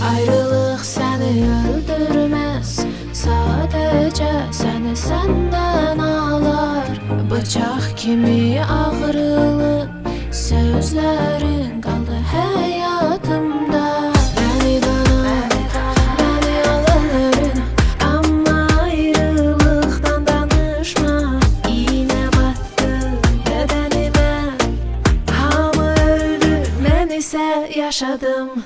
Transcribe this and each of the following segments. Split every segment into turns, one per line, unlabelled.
Ayrılıq səni öldürməz, sadəcə səni səndən alar. Bıçaq kimi ağrılı sözlərin qaldı həyatımda. Bəni qanar, bəni alır, amma ayrılıqdan danışma. İynə batdı bədənimə, hamı öldü, mən isə yaşadım.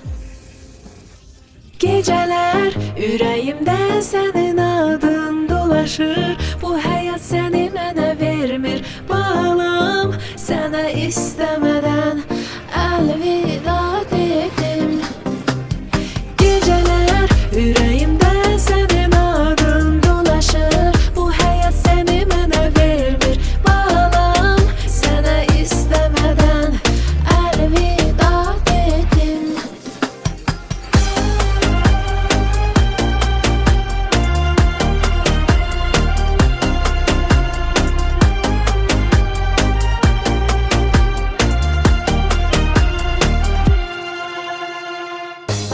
Geceler ürəyimdə sənin adın dolaşır. Bu həyat səni mənə vermir. Balam, sənə istəmədən əlvida dedim. Geceler ürəyimdə sənin adın dolaşır. Bu həyat səni mənə vermir. Balam, sənə istəmədən əlvida dedim.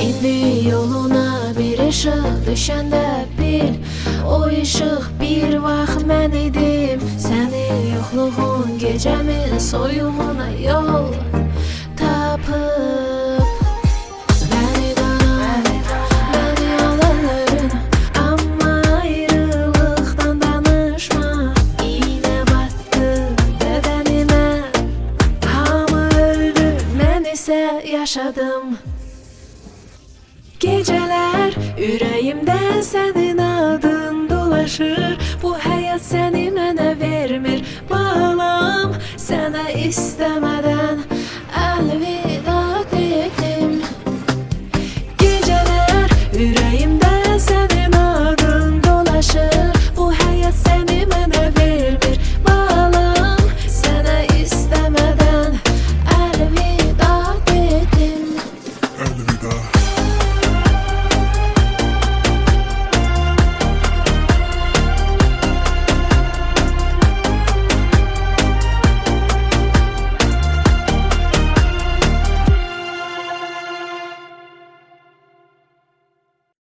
İndi yoluna bir ışık düşəndə bil, o ışık bir vaxt mən idim. Səni yoxluğun gecəmin soyuğuna yol tapıb. Bəni qanar, bəni alır, amma ayrılıqdan danışma. İynə batdı bədənimə, hamı öldü, mən isə yaşadım. Geceler ürəyimdə sənin adın dolaşır. Bu həyat səni mənə vermir. Balam, sənə istəmədən